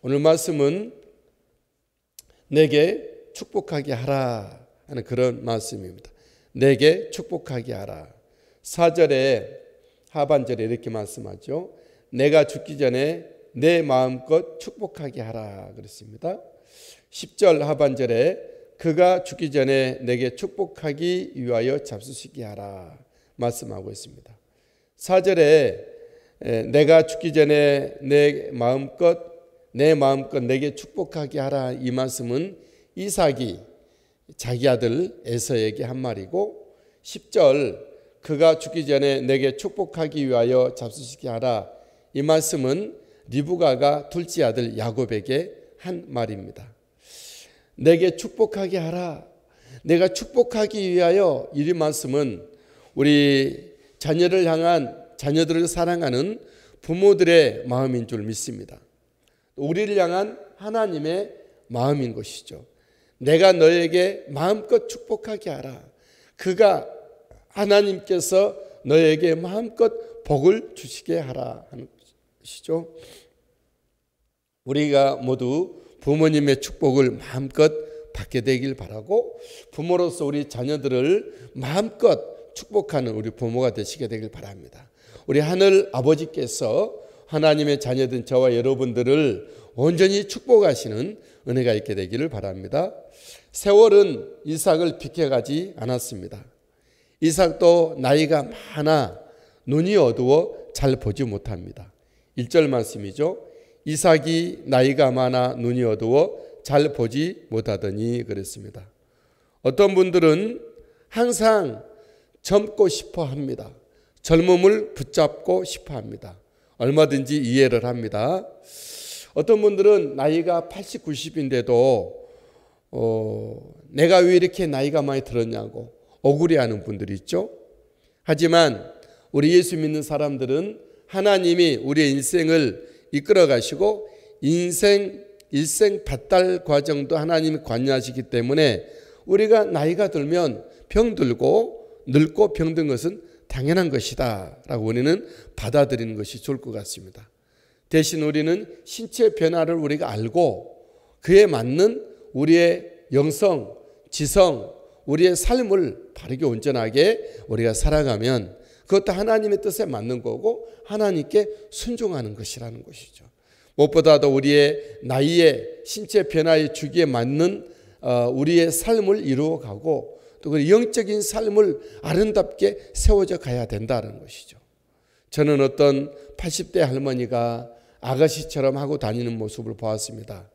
오늘 말씀은 내게 축복하게 하라 하는 그런 말씀입니다. 내게 축복하게 하라. 4절에 하반절에 이렇게 말씀하죠. 내가 죽기 전에 내 마음껏 축복하게 하라 그랬습니다. 10절 하반절에 그가 죽기 전에 내게 축복하기 위하여 잡수시게 하라 말씀하고 있습니다. 4절에 내가 죽기 전에 내 마음껏 내게 축복하게 하라 이 말씀은 이삭이 자기 아들 에서에게 한 말이고, 10절 그가 죽기 전에 내게 축복하기 위하여 잡수시게 하라 이 말씀은 리브가가 둘째 아들 야곱에게 한 말입니다. 내게 축복하게 하라, 내가 축복하기 위하여 이 말씀은 우리 자녀들을 사랑하는 부모들의 마음인 줄 믿습니다. 우리를 향한 하나님의 마음인 것이죠. 내가 너에게 마음껏 축복하게 하라. 그가 하나님께서 너에게 마음껏 복을 주시게 하라 하는 것이죠. 우리가 모두 부모님의 축복을 마음껏 받게 되길 바라고, 부모로서 우리 자녀들을 마음껏 축복하는 우리 부모가 되시게 되길 바랍니다. 우리 하늘 아버지께서 하나님의 자녀된 저와 여러분들을 온전히 축복하시는 은혜가 있게 되기를 바랍니다. 세월은 이삭을 비켜가지 않았습니다. 이삭도 나이가 많아 눈이 어두워 잘 보지 못합니다. 1절 말씀이죠. 이삭이 나이가 많아 눈이 어두워 잘 보지 못하더니 그랬습니다. 어떤 분들은 항상 젊고 싶어 합니다. 젊음을 붙잡고 싶어 합니다. 얼마든지 이해를 합니다. 어떤 분들은 나이가 80, 90인데도 내가 왜 이렇게 나이가 많이 들었냐고 억울해하는 분들이 있죠. 하지만 우리 예수 믿는 사람들은 하나님이 우리의 인생을 이끌어 가시고 일생 발달 과정도 하나님이 관여하시기 때문에 우리가 나이가 들면 병들고 늙고 병든 것은 당연한 것이다 라고 우리는 받아들이는 것이 좋을 것 같습니다. 대신 우리는 신체 변화를 우리가 알고 그에 맞는 우리의 영성, 지성, 우리의 삶을 바르게 온전하게 우리가 살아가면 그것도 하나님의 뜻에 맞는 거고 하나님께 순종하는 것이라는 것이죠. 무엇보다도 우리의 나이에 신체 변화의 주기에 맞는 우리의 삶을 이루어가고 또 그 영적인 삶을 아름답게 세워져 가야 된다는 것이죠. 저는 어떤 80대 할머니가 아가씨처럼 하고 다니는 모습을 보았습니다.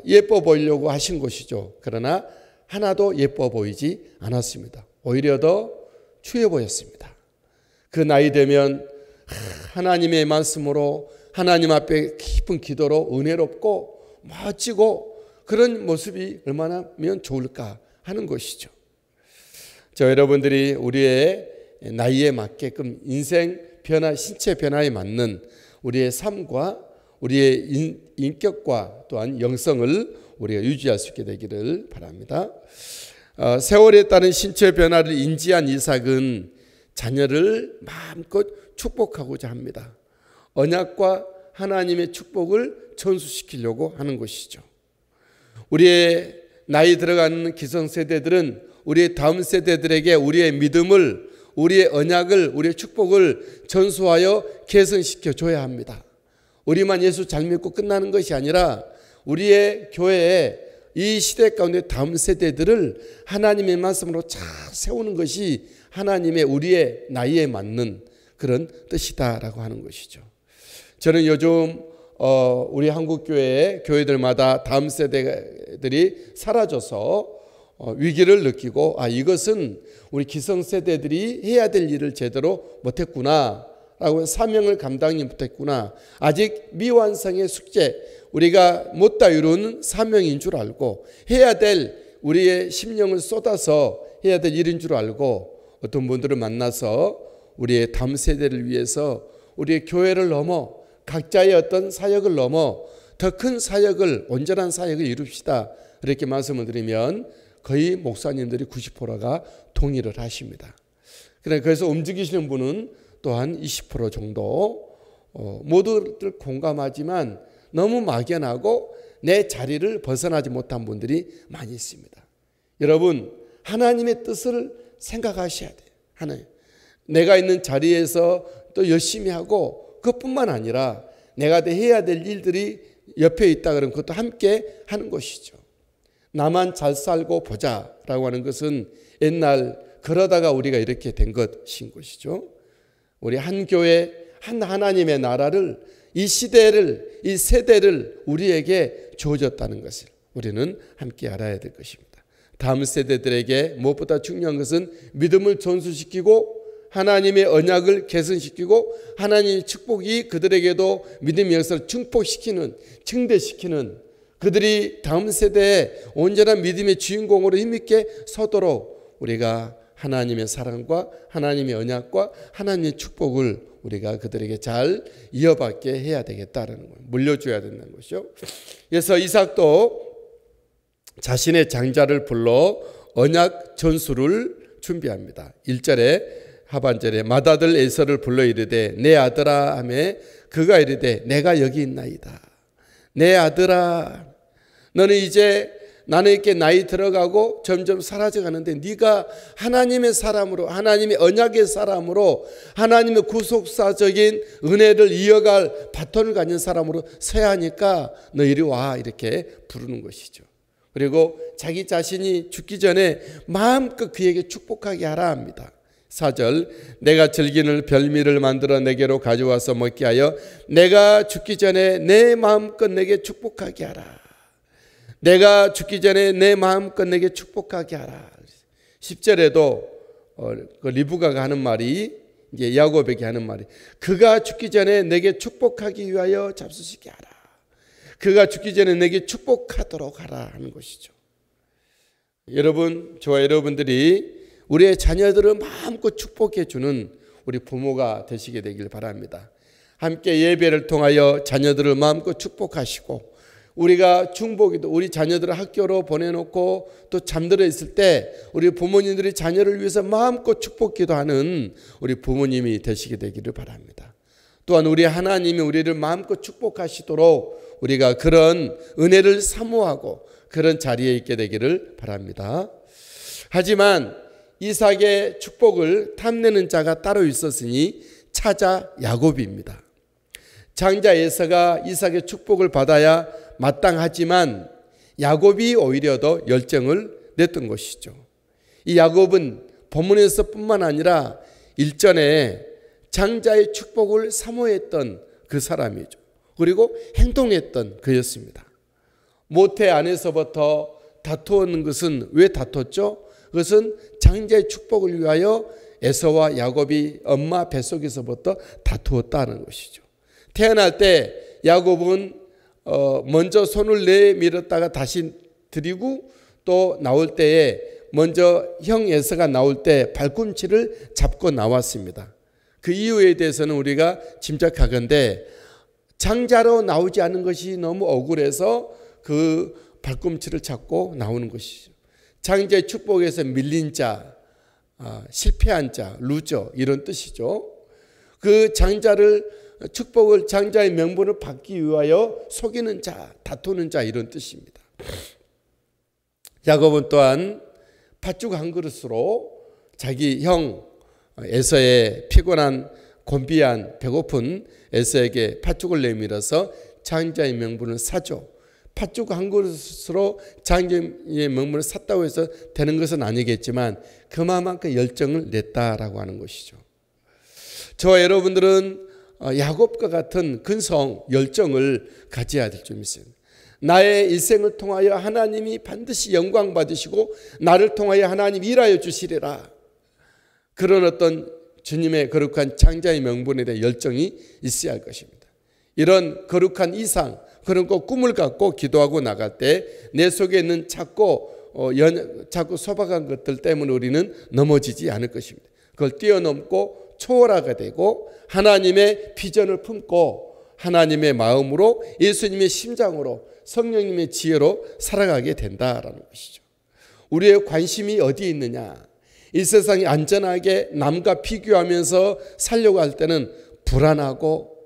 예뻐 보이려고 하신 것이죠. 그러나 하나도 예뻐 보이지 않았습니다. 오히려 더 추해 보였습니다. 그 나이 되면 하나님의 말씀으로 하나님 앞에 깊은 기도로 은혜롭고 멋지고 그런 모습이 얼마나면 좋을까 하는 것이죠. 저 여러분들이 우리의 나이에 맞게끔 인생 변화, 신체 변화에 맞는 우리의 삶과 우리의 인격과 또한 영성을 우리가 유지할 수 있게 되기를 바랍니다. 세월에 따른 신체 변화를 인지한 이삭은 자녀를 마음껏 축복하고자 합니다. 언약과 하나님의 축복을 전수시키려고 하는 것이죠. 우리의 나이 들어가는 기성세대들은 우리의 다음 세대들에게 우리의 믿음을, 우리의 언약을, 우리의 축복을 전수하여 계승시켜 줘야 합니다. 우리만 예수 잘 믿고 끝나는 것이 아니라 우리의 교회에 이 시대 가운데 다음 세대들을 하나님의 말씀으로 잘 세우는 것이 하나님의 우리의 나이에 맞는 그런 뜻이다라고 하는 것이죠. 저는 요즘 우리 한국 교회들마다 다음 세대들이 사라져서 위기를 느끼고 이것은 우리 기성세대들이 해야 될 일을 제대로 못했구나 라고 사명을 감당이 못했구나, 아직 미완성의 숙제, 우리가 못다 이루는 사명인 줄 알고 해야 될 우리의 심령을 쏟아서 해야 될 일인 줄 알고 어떤 분들을 만나서 우리의 다음 세대를 위해서 우리의 교회를 넘어 각자의 어떤 사역을 넘어 더 큰 사역을, 온전한 사역을 이룹시다 이렇게 말씀을 드리면 거의 목사님들이 90%가 동의를 하십니다. 그래서 움직이시는 분은 또한 20% 정도 모두들 공감하지만 너무 막연하고 내 자리를 벗어나지 못한 분들이 많이 있습니다. 여러분, 하나님의 뜻을 생각하셔야 돼요. 하나님, 내가 있는 자리에서 또 열심히 하고 그것뿐만 아니라 내가 해야 될 일들이 옆에 있다 그러면 그것도 함께 하는 것이죠. 나만 잘 살고 보자라고 하는 것은 옛날 그러다가 우리가 이렇게 된 것인 것이죠. 우리 한 교회, 한 하나님의 나라를, 이 시대를, 이 세대를 우리에게 주어졌다는 것을 우리는 함께 알아야 될 것입니다. 다음 세대들에게 무엇보다 중요한 것은 믿음을 전수시키고 하나님의 언약을 개선시키고 하나님의 축복이 그들에게도 믿음의 역사를 증폭시키는, 증대시키는, 그들이 다음 세대에 온전한 믿음의 주인공으로 힘있게 서도록 우리가 하나님의 사랑과 하나님의 언약과 하나님의 축복을 우리가 그들에게 잘 이어받게 해야 되겠다는 거예요. 물려줘야 된다는 것이죠. 그래서 이삭도 자신의 장자를 불러 언약 전수를 준비합니다. 1절에 하반절에 맏아들 에서를 불러 이르되 내 아들아 하매 그가 이르되 내가 여기 있나이다. 내 아들아, 너는 이제 나는 이렇게 나이 들어가고 점점 사라져가는데 네가 하나님의 사람으로, 하나님의 언약의 사람으로, 하나님의 구속사적인 은혜를 이어갈 바톤을 가진 사람으로 서야 하니까 너 이리 와, 이렇게 부르는 것이죠. 그리고 자기 자신이 죽기 전에 마음껏 그에게 축복하게 하라 합니다. 4절, 내가 즐기는 별미를 만들어 내게로 가져와서 먹게 하여 내가 죽기 전에 내 마음껏 내게 축복하게 하라. 내가 죽기 전에 내 마음껏 내게 축복하게 하라. 10절에도 그 리브가가 하는 말이, 이제 야곱에게 하는 말이, 그가 죽기 전에 내게 축복하기 위하여 잡수시게 하라. 그가 죽기 전에 내게 축복하도록 하라 하는 것이죠. 여러분, 저와 여러분들이 우리의 자녀들을 마음껏 축복해 주는 우리 부모가 되시게 되길 바랍니다. 함께 예배를 통하여 자녀들을 마음껏 축복하시고, 우리가 중보기도, 우리 자녀들을 학교로 보내놓고 또 잠들어 있을 때 우리 부모님들이 자녀를 위해서 마음껏 축복 기도하는 우리 부모님이 되시게 되기를 바랍니다. 또한 우리 하나님이 우리를 마음껏 축복하시도록 우리가 그런 은혜를 사모하고 그런 자리에 있게 되기를 바랍니다. 하지만 이삭의 축복을 탐내는 자가 따로 있었으니 차자 야곱입니다. 장자 에서가 이삭의 축복을 받아야 마땅하지만 야곱이 오히려 더 열정을 냈던 것이죠. 이 야곱은 본문에서 뿐만 아니라 일전에 장자의 축복을 사모했던 그 사람이죠. 그리고 행동했던 그였습니다. 모태 안에서부터 다투었는 것은 왜 다퉜죠? 그것은 장자의 축복을 위하여 에서와 야곱이 엄마 뱃속에서부터 다투었다는 것이죠. 태어날 때 야곱은 먼저 손을 내밀었다가 다시 들이고, 또 나올 때에 먼저 형 에서가 나올 때 발꿈치를 잡고 나왔습니다. 그 이유에 대해서는 우리가 짐작하건대 장자로 나오지 않은 것이 너무 억울해서 그 발꿈치를 잡고 나오는 것이죠. 장자의 축복에서 밀린 자, 실패한 자, 루저, 이런 뜻이죠. 그 장자를, 축복을, 장자의 명분을 받기 위하여 속이는 자, 다투는 자, 이런 뜻입니다. 야곱은 또한 팥죽 한 그릇으로 자기 형 에서의 피곤한, 곤비한, 배고픈 에서에게 팥죽을 내밀어서 장자의 명분을 사죠. 팥죽 한 그릇으로 장자의 명분을 샀다고 해서 되는 것은 아니겠지만 그만큼 열정을 냈다라고 하는 것이죠. 저와 여러분들은 야곱과 같은 근성, 열정을 가져야 될 점이 있어요. 나의 일생을 통하여 하나님이 반드시 영광 받으시고 나를 통하여 하나님 일하여 주시리라. 그런 어떤 주님의 거룩한 장자의 명분에 대한 열정이 있어야 할 것입니다. 이런 거룩한 이상, 그런 꿈을 갖고 기도하고 나갈 때 내 속에 있는 자꾸 소박한 것들 때문에 우리는 넘어지지 않을 것입니다. 그걸 뛰어넘고 초월하게 되고 하나님의 비전을 품고 하나님의 마음으로, 예수님의 심장으로, 성령님의 지혜로 살아가게 된다라는 것이죠. 우리의 관심이 어디에 있느냐? 이 세상이 안전하게 남과 비교하면서 살려고 할 때는 불안하고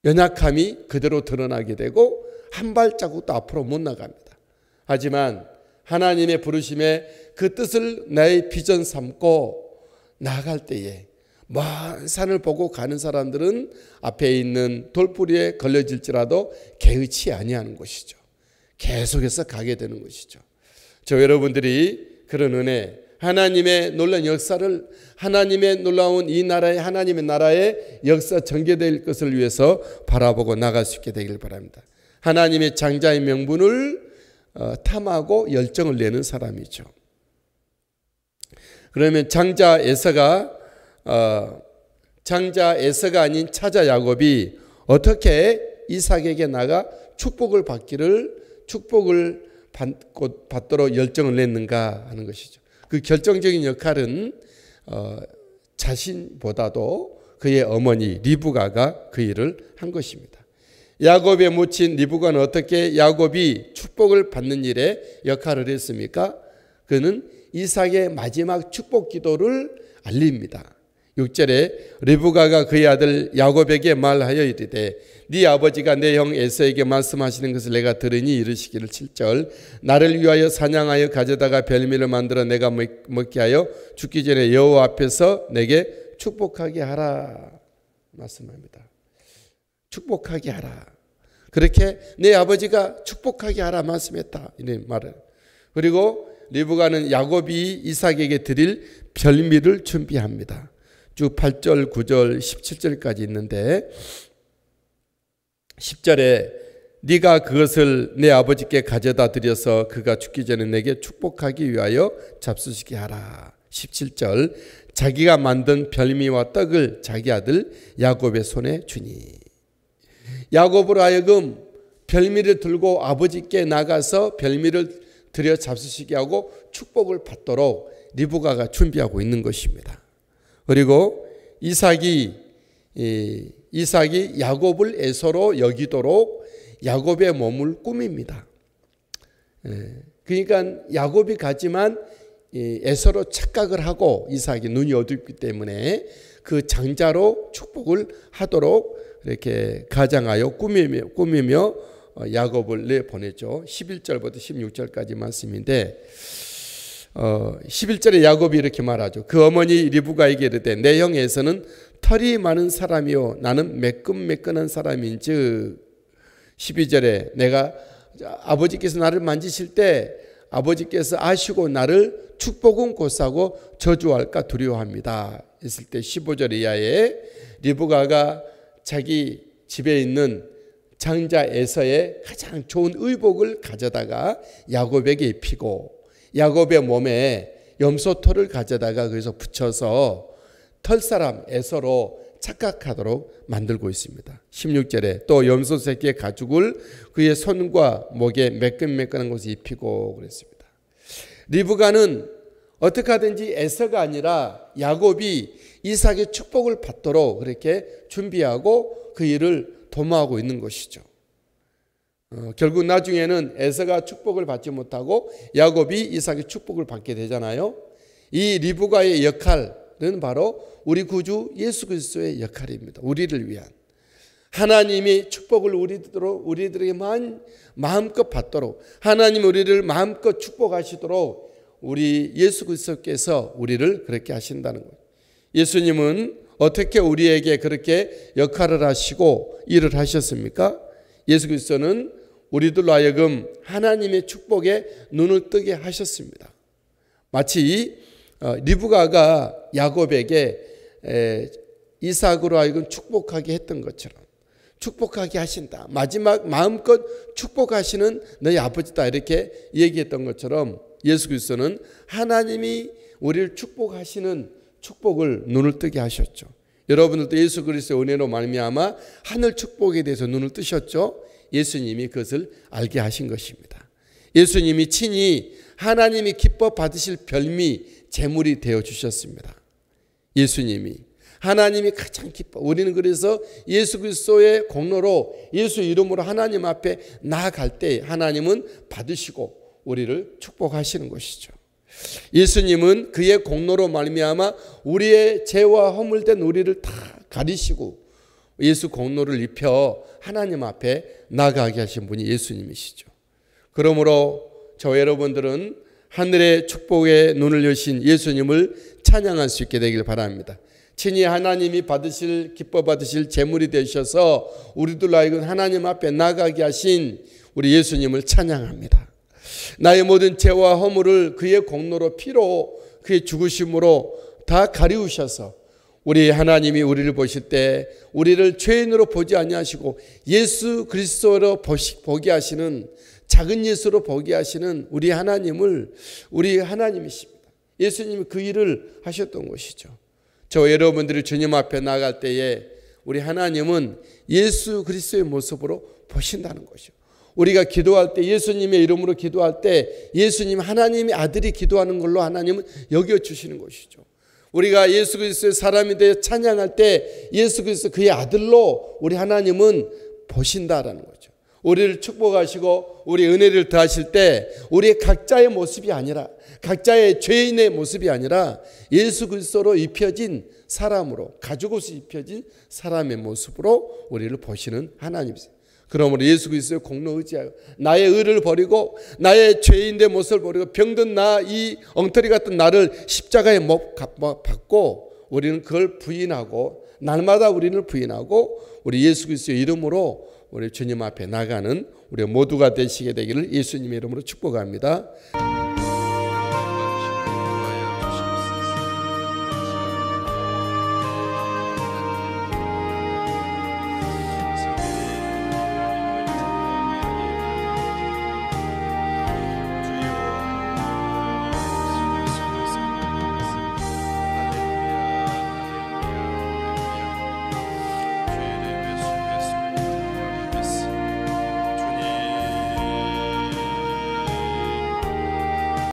연약함이 그대로 드러나게 되고 한 발자국도 앞으로 못 나갑니다. 하지만 하나님의 부르심에 그 뜻을 나의 비전 삼고 나아갈 때에 먼 산을 보고 가는 사람들은 앞에 있는 돌부리에 걸려질지라도 개의치 아니하는 것이죠. 계속해서 가게 되는 것이죠. 저 여러분들이 그런 은혜, 하나님의 놀라운 역사를, 하나님의 놀라운 이 나라의, 하나님의 나라의 역사 전개될 것을 위해서 바라보고 나갈 수 있게 되길 바랍니다. 하나님의 장자의 명분을 탐하고 열정을 내는 사람이죠. 그러면 장자 에서가 아닌 차자 야곱이 어떻게 이삭에게 나가 축복을 받도록 열정을 냈는가 하는 것이죠. 그 결정적인 역할은 자신보다도 그의 어머니 리브가가 그 일을 한 것입니다. 야곱의 모친 리브가는 어떻게 야곱이 축복을 받는 일에 역할을 했습니까? 그는 이삭의 마지막 축복 기도를 알립니다. 6절에 리브가가 그의 아들 야곱에게 말하여 이르되 네 아버지가 내 형 에서에게 말씀하시는 것을 내가 들으니 이르시기를 7절 나를 위하여 사냥하여 가져다가 별미를 만들어 내가 먹게 하여 죽기 전에 여호와 앞에서 내게 축복하게 하라 말씀합니다. 축복하게 하라. 그렇게 내 아버지가 축복하게 하라 말씀했다. 이런 말을. 그리고 리브가는 야곱이 이삭에게 드릴 별미를 준비합니다. 쭉 8절, 9절, 17절까지 있는데 10절에 네가 그것을 내 아버지께 가져다 드려서 그가 죽기 전에 내게 축복하기 위하여 잡수시게 하라. 17절 자기가 만든 별미와 떡을 자기 아들 야곱의 손에 주니 야곱으로 하여금 별미를 들고 아버지께 나가서 별미를 드려 잡수시게 하고 축복을 받도록 리브가가 준비하고 있는 것입니다. 그리고 이삭이 야곱을 에서로 여기도록 야곱의 몸을 꾸밉니다. 그러니까 야곱이 가지만 에서로 착각을 하고 이삭이 눈이 어둡기 때문에 그 장자로 축복을 하도록 이렇게 가장하여 꾸미며 야곱을 내보내죠. 11절부터 16절까지 말씀인데 11절에 야곱이 이렇게 말하죠. 그 어머니 리브가에게 이르되 내 형 에서는 털이 많은 사람이요 나는 매끈매끈한 사람인즉 12절에 내가 아버지께서 나를 만지실 때 아버지께서 아시고 나를 축복은 곧사고 저주할까 두려워합니다. 있을 때 15절 이하에 리브가가 자기 집에 있는 장자 에서의 가장 좋은 의복을 가져다가 야곱에게 입히고 야곱의 몸에 염소털을 가져다가 거기서 붙여서 털사람 에서로 착각하도록 만들고 있습니다. 16절에 또 염소 새끼의 가죽을 그의 손과 목에 매끈매끈한 곳에 입히고 그랬습니다. 리브가는 어떻게 하든지 에서가 아니라 야곱이 이삭의 축복을 받도록 그렇게 준비하고 그 일을 도모하고 있는 것이죠. 결국 나중에는 에서가 축복을 받지 못하고 야곱이 이삭의 축복을 받게 되잖아요. 이 리브가의 역할은 바로 우리 구주 예수 그리스도의 역할입니다. 우리를 위한 하나님이 축복을 우리들에게 마음껏 받도록 하나님 우리를 마음껏 축복하시도록 우리 예수 그리스도께서 우리를 그렇게 하신다는 거예요. 예수님은 어떻게 우리에게 그렇게 역할을 하시고 일을 하셨습니까? 예수 그리스도는 우리들로 하여금 하나님의 축복에 눈을 뜨게 하셨습니다. 마치 리브가가 야곱에게 이삭으로 하여금 축복하게 했던 것처럼 축복하게 하신다. 마지막 마음껏 축복하시는 너희 아버지다 이렇게 얘기했던 것처럼 예수 그리스도는 하나님이 우리를 축복하시는 축복을 눈을 뜨게 하셨죠. 여러분들도 예수 그리스도의 은혜로 말미암아 하늘 축복에 대해서 눈을 뜨셨죠. 예수님이 그것을 알게 하신 것입니다. 예수님이 친히 하나님이 기뻐 받으실 별미 제물이 되어 주셨습니다. 예수님이 하나님이 가장 기뻐. 우리는 그래서 예수 그리스도의 공로로 예수 이름으로 하나님 앞에 나아갈 때 하나님은 받으시고 우리를 축복하시는 것이죠. 예수님은 그의 공로로 말미암아 우리의 죄와 허물된 우리를 다 가리시고 예수 공로를 입혀 하나님 앞에 나가게 하신 분이 예수님이시죠. 그러므로 저 여러분들은 하늘의 축복의 눈을 여신 예수님을 찬양할 수 있게 되길 바랍니다. 친히 하나님이 기뻐 받으실 제물이 되셔서 우리들 하여금 하나님 앞에 나가게 하신 우리 예수님을 찬양합니다. 나의 모든 죄와 허물을 그의 공로로 피로 그의 죽으심으로 다 가리우셔서 우리 하나님이 우리를 보실 때 우리를 죄인으로 보지 아니하시고 예수 그리스도로 보게 하시는, 작은 예수로 보게 하시는 우리 하나님이십니다. 예수님이 그 일을 하셨던 것이죠. 저 여러분들이 주님 앞에 나갈 때에 우리 하나님은 예수 그리스도의 모습으로 보신다는 것이죠. 우리가 기도할 때, 예수님의 이름으로 기도할 때 예수님 하나님의 아들이 기도하는 걸로 하나님은 여겨주시는 것이죠. 우리가 예수 그리스도의 사람이 되어 찬양할 때 예수 그리스도 그의 아들로 우리 하나님은 보신다라는 거죠. 우리를 축복하시고 우리 은혜를 더하실 때 우리의 각자의 모습이 아니라, 각자의 죄인의 모습이 아니라 예수 그리스도로 입혀진 사람으로, 가죽 옷이 입혀진 사람의 모습으로 우리를 보시는 하나님이세요. 그러므로 예수 그리스도의 공로 의지하여 나의 의를 버리고 나의 죄인의 모습을 버리고 병든 나, 이 엉터리 같은 나를 십자가에 못 박고 우리는 그걸 부인하고, 날마다 우리는 부인하고 우리 예수 그리스도의 이름으로 우리 주님 앞에 나가는 우리 모두가 되시게 되기를 예수님의 이름으로 축복합니다.